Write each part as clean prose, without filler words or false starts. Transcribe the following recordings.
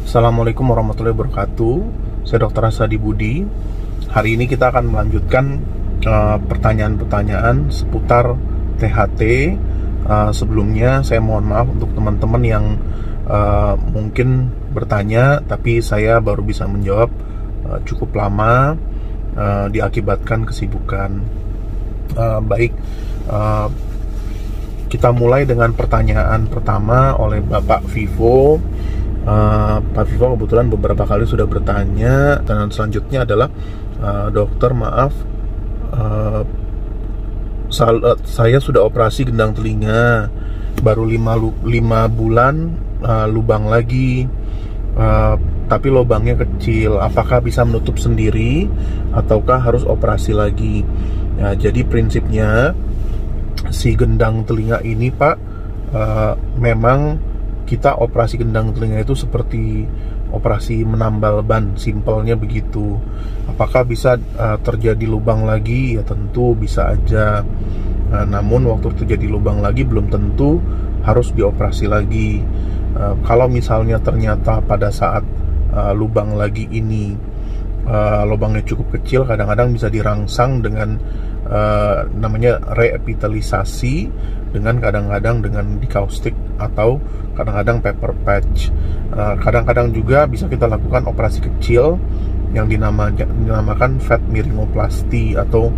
Assalamualaikum warahmatullahi wabarakatuh. Saya Dr. Asadi Budi. Hari ini kita akan melanjutkan pertanyaan-pertanyaan seputar THT. Sebelumnya saya mohon maaf untuk teman-teman yang mungkin bertanya, tapi saya baru bisa menjawab cukup lama diakibatkan kesibukan. Baik, kita mulai dengan pertanyaan pertama oleh Bapak Vivo. Pak Vivo kebetulan beberapa kali sudah bertanya, dan selanjutnya adalah dokter maaf, saya sudah operasi gendang telinga baru 5 bulan, lubang lagi, tapi lubangnya kecil. Apakah bisa menutup sendiri ataukah harus operasi lagi? Nah, jadi prinsipnya si gendang telinga ini Pak, memang kita operasi gendang telinga itu seperti operasi menambal ban, simpelnya begitu. Apakah bisa terjadi lubang lagi? Ya tentu bisa aja. Namun waktu terjadi lubang lagi belum tentu harus dioperasi lagi. Kalau misalnya ternyata pada saat lubang lagi ini lubangnya cukup kecil, kadang-kadang bisa dirangsang dengan namanya reepitelisasi, dengan kadang-kadang dengan dikaustik atau kadang-kadang paper patch. Kadang-kadang juga bisa kita lakukan operasi kecil yang dinamakan fat myrinoplasty atau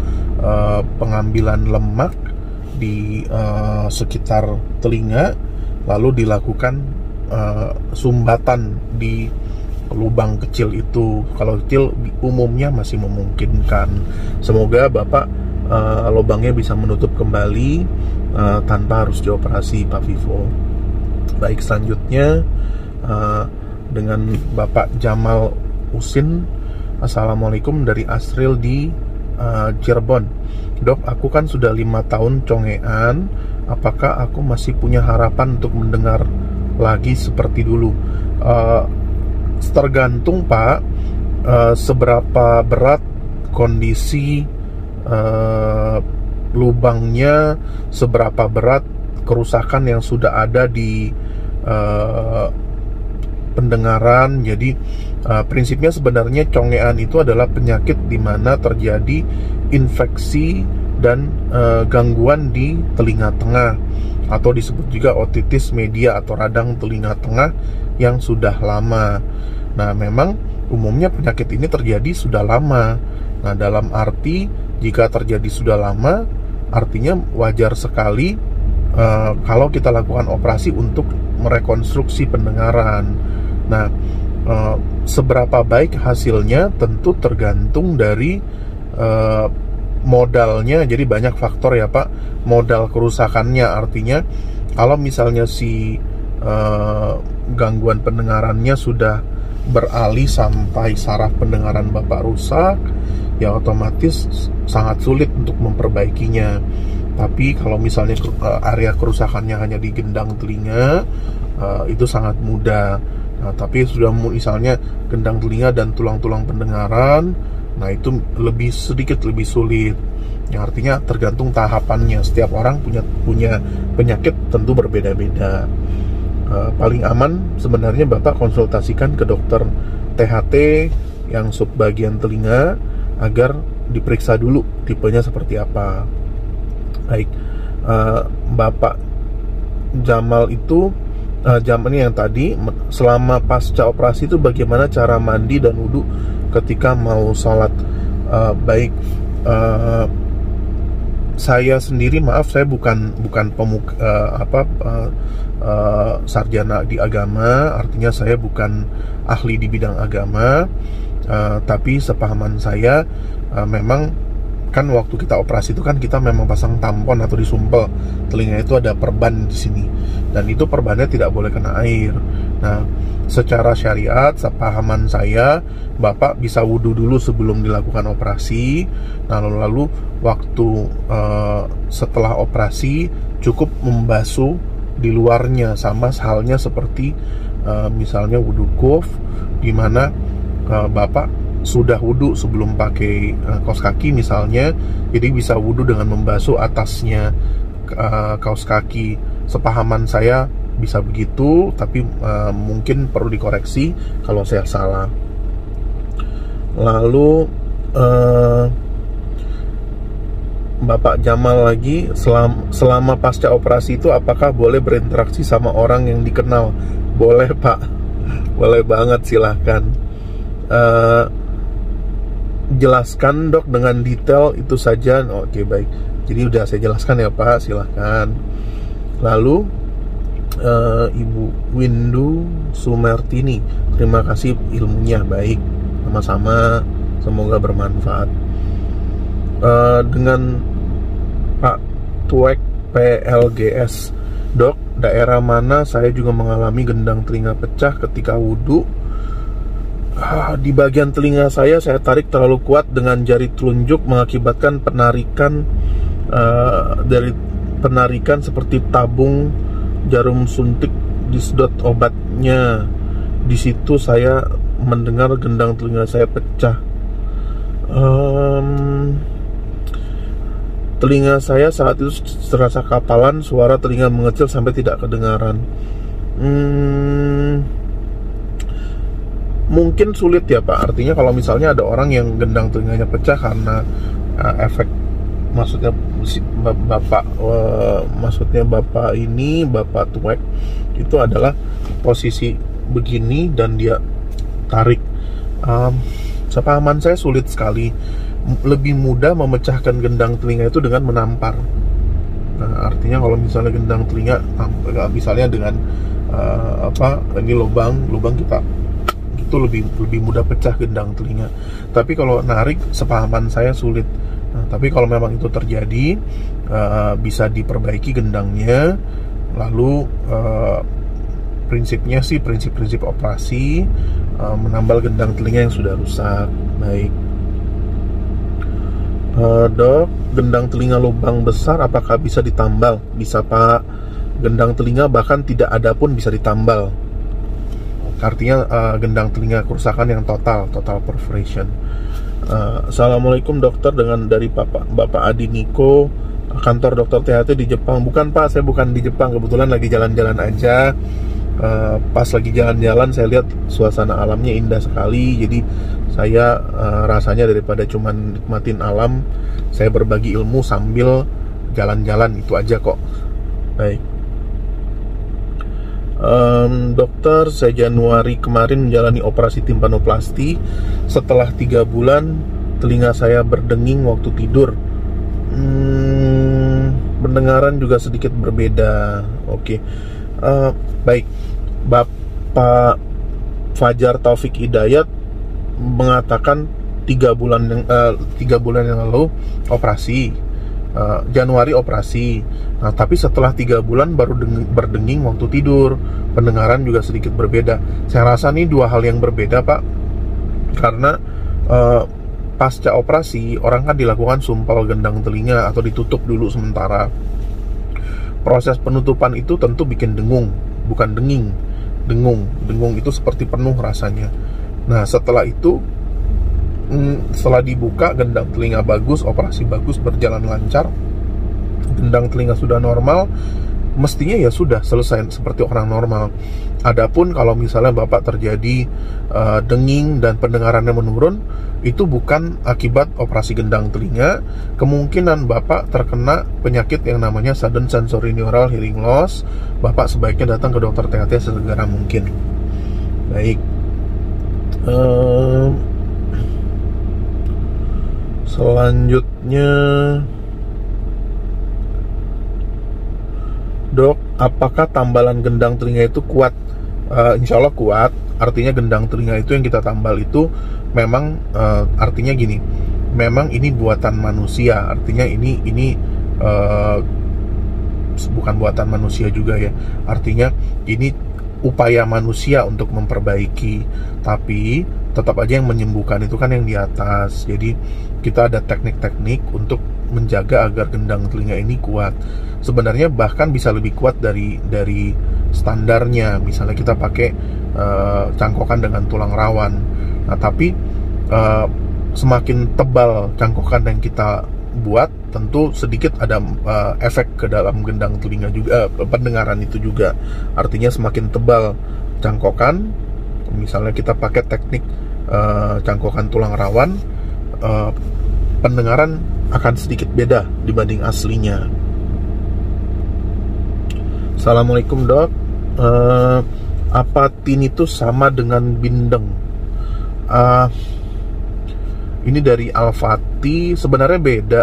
pengambilan lemak di sekitar telinga, lalu dilakukan sumbatan di lubang kecil itu. Kalau kecil umumnya masih memungkinkan. Semoga Bapak lubangnya bisa menutup kembali tanpa harus dioperasi, Pak Vivo. Baik, selanjutnya dengan Bapak Jamal Usin. Assalamualaikum, dari Asril di Cirebon. Dok, aku kan sudah 5 tahun congean. Apakah aku masih punya harapan untuk mendengar lagi seperti dulu? Tergantung Pak, seberapa berat kondisi lubangnya, seberapa berat kerusakan yang sudah ada di pendengaran. Jadi prinsipnya sebenarnya congean itu adalah penyakit di mana terjadi infeksi dan gangguan di telinga tengah, atau disebut juga otitis media atau radang telinga tengah yang sudah lama. Nah, memang umumnya penyakit ini terjadi sudah lama. Nah, dalam arti jika terjadi sudah lama, artinya wajar sekali kalau kita lakukan operasi untuk merekonstruksi pendengaran. Nah, seberapa baik hasilnya tentu tergantung dari modalnya. Jadi banyak faktor ya Pak. Modal kerusakannya, artinya kalau misalnya si gangguan pendengarannya sudah beralih sampai saraf pendengaran Bapak rusak, ya otomatis sangat sulit untuk memperbaikinya. Tapi kalau misalnya area kerusakannya hanya di gendang telinga, itu sangat mudah. Nah, tapi sudah misalnya gendang telinga dan tulang-tulang pendengaran, nah itu sedikit lebih sulit. Yang artinya tergantung tahapannya. Setiap orang punya penyakit tentu berbeda-beda. Paling aman sebenarnya Bapak konsultasikan ke dokter THT yang subbagian telinga agar diperiksa dulu tipenya seperti apa. Baik, Bapak Jamal itu ini yang tadi, selama pasca operasi itu bagaimana cara mandi dan wudhu ketika mau sholat? Baik, saya sendiri maaf, saya bukan sarjana di agama, artinya saya bukan ahli di bidang agama, tapi sepahaman saya memang kan waktu kita operasi itu kan kita memang pasang tampon atau disumpel telinga, itu ada perban di sini, dan itu perbannya tidak boleh kena air. Nah, secara syariat, sepahaman saya, Bapak bisa wudhu dulu sebelum dilakukan operasi. Nah, lalu waktu setelah operasi cukup membasuh di luarnya, sama halnya seperti misalnya wudhu kuf, di mana Bapak sudah wudhu sebelum pakai kaos kaki misalnya, jadi bisa wudhu dengan membasuh atasnya kaos kaki. Sepahaman saya bisa begitu, tapi mungkin perlu dikoreksi kalau saya salah. Lalu Bapak Jamal lagi, selama pasca operasi itu apakah boleh berinteraksi sama orang yang dikenal? Boleh Pak, boleh banget, silahkan. Jelaskan dok dengan detail itu saja. Oke, baik, jadi udah saya jelaskan ya Pak, silahkan. Lalu Ibu Windu Sumertini, terima kasih ilmunya. Baik, sama-sama, semoga bermanfaat. Dengan Pak Tuek PLGS, dok, daerah mana saya juga mengalami gendang telinga pecah ketika wudhu. Di bagian telinga saya tarik terlalu kuat dengan jari telunjuk mengakibatkan penarikan seperti tabung jarum suntik disedot obatnya. Di situ saya mendengar gendang telinga saya pecah. Telinga saya saat itu terasa kapalan, suara telinga mengecil sampai tidak kedengaran. Mungkin sulit ya Pak, artinya kalau misalnya ada orang yang gendang telinganya pecah karena efek, maksudnya Bapak ini, Bapak Tuek, itu adalah posisi begini dan dia tarik. Sepahaman saya sulit sekali. Lebih mudah memecahkan gendang telinga itu dengan menampar. Nah, artinya kalau misalnya gendang telinga, misalnya dengan ini lubang kita, itu lebih mudah pecah gendang telinga. Tapi kalau narik, sepahaman saya sulit. Nah, tapi kalau memang itu terjadi, bisa diperbaiki gendangnya. Lalu prinsipnya sih prinsip operasi, menambal gendang telinga yang sudah rusak. Baik. Dok, gendang telinga lubang besar apakah bisa ditambal? Bisa Pak, gendang telinga bahkan tidak ada pun bisa ditambal. Artinya gendang telinga kerusakan yang total perforation. Assalamualaikum dokter, dengan dari Bapak Adi Niko, kantor dokter THT di Jepang. Bukan Pak, saya bukan di Jepang, kebetulan lagi jalan-jalan aja. Pas lagi jalan-jalan saya lihat suasana alamnya indah sekali, jadi saya rasanya daripada cuman nikmatin alam, saya berbagi ilmu sambil jalan-jalan, itu aja kok. Baik. Dokter, saya Januari kemarin menjalani operasi timpanoplasti. Setelah 3 bulan telinga saya berdenging waktu tidur. Pendengaran juga sedikit berbeda. Oke. Baik, Bapak Fajar Taufik Hidayat mengatakan 3 bulan yang lalu operasi, Januari operasi. Nah, tapi setelah 3 bulan baru berdenging waktu tidur, pendengaran juga sedikit berbeda. Saya rasa ini 2 hal yang berbeda Pak, karena pasca operasi orang kan dilakukan sumpal gendang telinga atau ditutup dulu sementara. Proses penutupan itu tentu bikin dengung, bukan denging. Dengung itu seperti penuh rasanya. Nah, setelah itu setelah dibuka, gendang telinga bagus, operasi bagus, berjalan lancar, gendang telinga sudah normal, mestinya ya sudah selesai seperti orang normal. Adapun kalau misalnya Bapak terjadi denging dan pendengarannya menurun, itu bukan akibat operasi gendang telinga. Kemungkinan Bapak terkena penyakit yang namanya sudden sensorineural hearing loss. Bapak sebaiknya datang ke dokter THT segera mungkin. Baik. Selanjutnya, Dok, apakah tambalan gendang telinga itu kuat? Insya Allah kuat. Artinya gendang telinga itu yang kita tambal itu memang artinya gini, memang ini buatan manusia. Artinya ini bukan buatan manusia juga ya. Artinya ini upaya manusia untuk memperbaiki, tapi tetap aja yang menyembuhkan itu kan yang di atas. Jadi kita ada teknik-teknik untuk menjaga agar gendang telinga ini kuat. Sebenarnya bahkan bisa lebih kuat dari standarnya. Misalnya kita pakai cangkokan dengan tulang rawan. Nah, tapi semakin tebal cangkokan yang kita buat, tentu sedikit ada efek ke dalam gendang telinga juga, pendengaran itu juga. Artinya semakin tebal cangkokan, misalnya kita pakai teknik cangkokan tulang rawan, pendengaran akan sedikit beda dibanding aslinya. Assalamualaikum dok, apa tinnitus sama dengan bindeng? Ini dari Alfati, sebenarnya beda.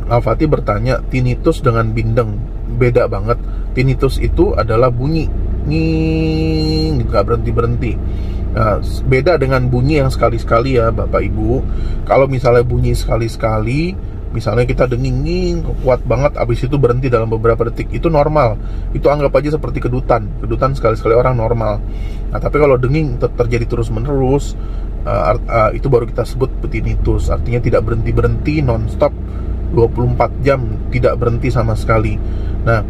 Alfati bertanya, tinnitus dengan bindeng beda banget. Tinnitus itu adalah bunyi nging, nggak berhenti-berhenti. Beda dengan bunyi yang sekali-sekali ya Bapak Ibu. Kalau misalnya bunyi sekali-sekali, misalnya kita denging kuat banget, abis itu berhenti dalam beberapa detik, itu normal. Itu anggap aja seperti kedutan sekali-sekali orang normal. Nah, tapi kalau denging terjadi terus-menerus, itu baru kita sebut tinnitus. Artinya tidak berhenti-berhenti, non-stop 24 jam, tidak berhenti sama sekali. Nah,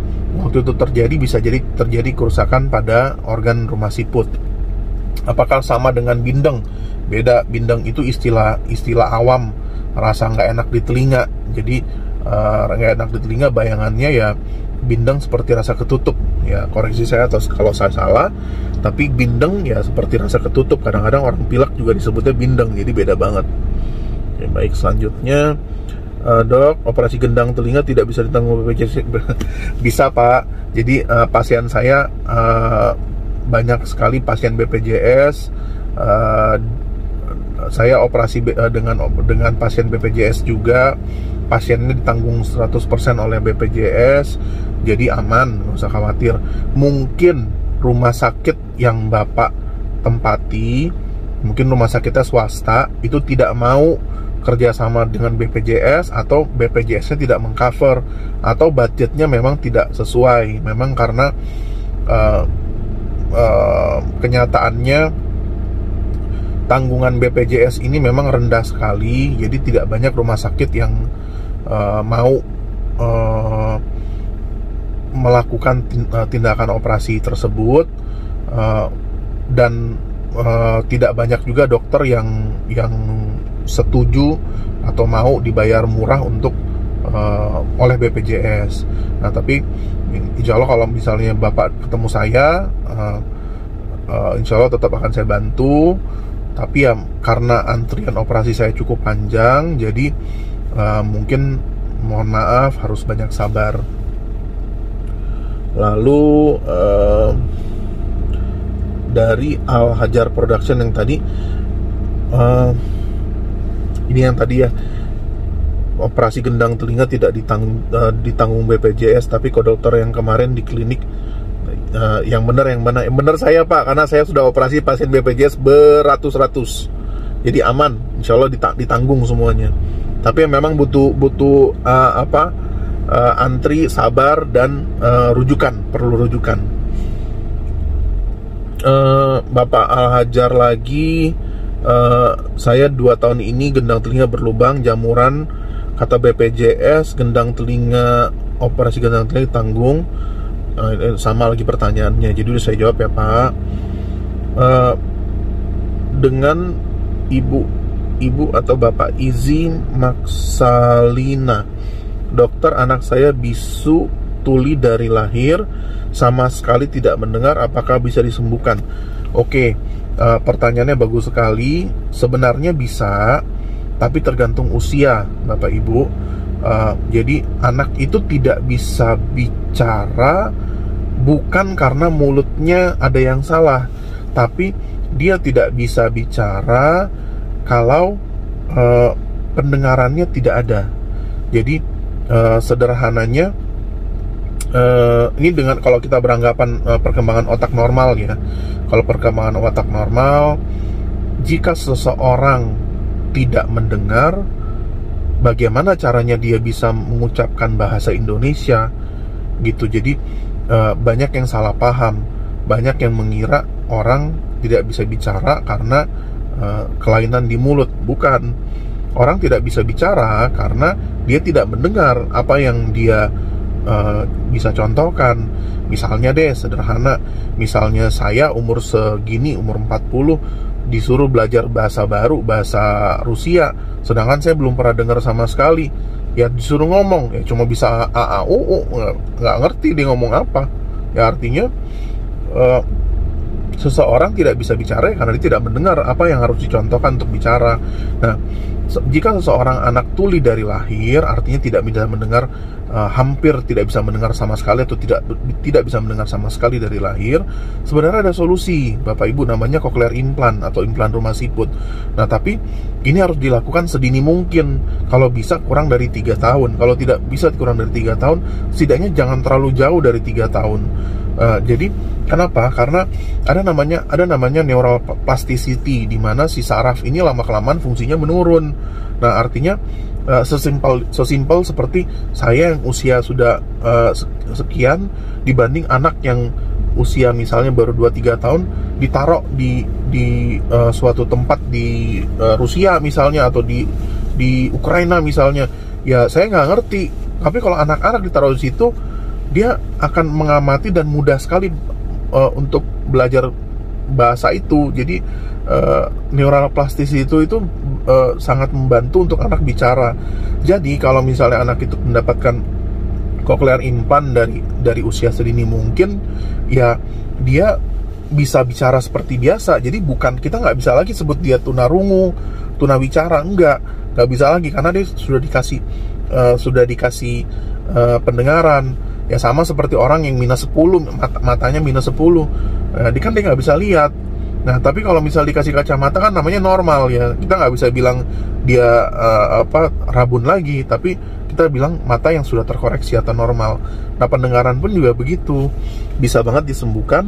waktu itu terjadi, bisa jadi terjadi kerusakan pada organ rumah siput. Apakah sama dengan bindeng? Beda. Bindeng itu istilah awam, rasa nggak enak di telinga. Jadi nggak enak di telinga, bayangannya ya bindeng seperti rasa ketutup. Ya, koreksi saya atau kalau saya salah, tapi bindeng ya seperti rasa ketutup. Kadang-kadang orang pilek juga disebutnya bindeng, jadi beda banget. Oke, baik, selanjutnya dok, operasi gendang telinga tidak bisa ditanggung BPJS? Bisa Pak. Jadi pasien saya banyak sekali pasien BPJS. Saya operasi dengan pasien BPJS juga. Pasiennya ditanggung 100% oleh BPJS, jadi aman, nggak usah khawatir. Mungkin rumah sakit yang Bapak tempati, mungkin rumah sakitnya swasta, itu tidak mau kerjasama dengan BPJS, atau BPJS-nya tidak mengcover, atau budgetnya memang tidak sesuai. Memang karena kenyataannya tanggungan BPJS ini memang rendah sekali, jadi tidak banyak rumah sakit yang mau melakukan tindakan operasi tersebut, dan tidak banyak juga dokter yang setuju atau mau dibayar murah untuk oleh BPJS. Nah, tapi insya Allah kalau misalnya Bapak ketemu saya, insya Allah tetap akan saya bantu. Tapi ya karena antrian operasi saya cukup panjang, jadi mungkin mohon maaf, harus banyak sabar. Lalu dari Al Hajar Production yang tadi, ini yang tadi ya, operasi gendang telinga tidak ditanggung BPJS, tapi kok dokter yang kemarin di klinik, yang benar saya Pak, karena saya sudah operasi pasien BPJS beratus-ratus, jadi aman, insya Allah ditanggung semuanya. Tapi memang butuh antri, sabar, dan perlu rujukan. Bapak Al Hajar lagi, saya 2 tahun ini gendang telinga berlubang, jamuran, kata BPJS gendang telinga, operasi gendang telinga ditanggung. Sama lagi pertanyaannya, jadi udah saya jawab ya Pak. Dengan ibu atau Bapak Izi Maksalina, dokter, anak saya bisu tuli dari lahir, sama sekali tidak mendengar, apakah bisa disembuhkan? Oke, pertanyaannya bagus sekali. Sebenarnya bisa, tapi tergantung usia Bapak Ibu. Jadi anak itu tidak bisa bicara bukan karena mulutnya ada yang salah, tapi dia tidak bisa bicara kalau pendengarannya tidak ada. Jadi sederhananya, ini dengan kalau kita beranggapan perkembangan otak normal ya. Kalau perkembangan otak normal, jika seseorang tidak mendengar, bagaimana caranya dia bisa mengucapkan bahasa Indonesia gitu. Jadi banyak yang salah paham, banyak yang mengira orang tidak bisa bicara karena kelainan di mulut. Bukan, orang tidak bisa bicara karena dia tidak mendengar apa yang dia bisa contohkan. Misalnya deh, sederhana, misalnya saya umur segini, umur 40, disuruh belajar bahasa baru, bahasa Rusia, sedangkan saya belum pernah dengar sama sekali. ya disuruh ngomong ya cuma bisa a u u, nggak ngerti dia ngomong apa. Ya artinya seseorang tidak bisa bicara karena dia tidak mendengar apa yang harus dicontohkan untuk bicara. Nah, jika seseorang anak tuli dari lahir, artinya tidak bisa mendengar, hampir tidak bisa mendengar sama sekali, atau tidak bisa mendengar sama sekali dari lahir. Sebenarnya ada solusi, Bapak Ibu, namanya cochlear implant atau implan rumah siput. Nah, tapi ini harus dilakukan sedini mungkin. Kalau bisa kurang dari 3 tahun. Kalau tidak bisa kurang dari 3 tahun, setidaknya jangan terlalu jauh dari 3 tahun. Jadi kenapa? Karena ada namanya neural plasticity, di mana si saraf ini lama-kelamaan fungsinya menurun. Nah, artinya sesimpel seperti saya yang usia sudah sekian dibanding anak yang usia misalnya baru 2-3 tahun ditaruh di suatu tempat di Rusia misalnya, atau di Ukraina misalnya. Ya saya nggak ngerti. Tapi kalau anak-anak ditaruh di situ, dia akan mengamati dan mudah sekali untuk belajar bahasa itu. Jadi neural plasticity itu sangat membantu untuk anak bicara. Jadi kalau misalnya anak itu mendapatkan cochlear implant dari usia sedini mungkin, ya dia bisa bicara seperti biasa. Jadi kita nggak bisa lagi sebut dia tunarungu, tunawicara, nggak bisa lagi, karena dia sudah dikasih pendengaran. Ya sama seperti orang yang minus 10, matanya minus 10, dia kan nggak bisa lihat. Nah, tapi kalau misal dikasih kacamata kan namanya normal ya. Kita nggak bisa bilang dia rabun lagi, tapi kita bilang mata yang sudah terkoreksi atau normal. Nah, pendengaran pun juga begitu, bisa banget disembuhkan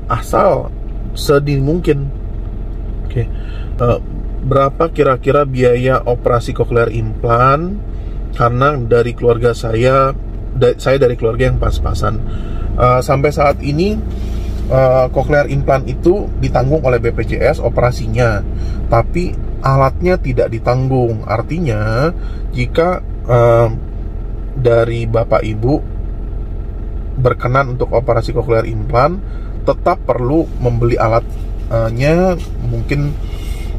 asal sedini mungkin. Oke. Berapa kira-kira biaya operasi cochlear implant? Karena dari keluarga saya dari keluarga yang pas-pasan. Sampai saat ini cochlear implant itu ditanggung oleh BPJS operasinya, tapi alatnya tidak ditanggung. Artinya jika dari Bapak Ibu berkenan untuk operasi cochlear implant, tetap perlu membeli alatnya. Mungkin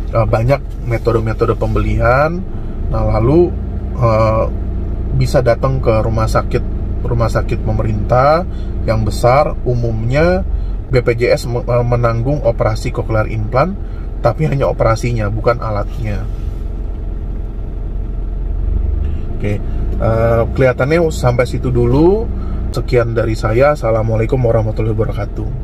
banyak metode-metode pembelian. Nah, lalu bisa datang ke rumah sakit pemerintah yang besar. Umumnya BPJS menanggung operasi cochlear implant, tapi hanya operasinya, bukan alatnya. Oke, kelihatannya sampai situ dulu. Sekian dari saya. Assalamualaikum warahmatullahi wabarakatuh.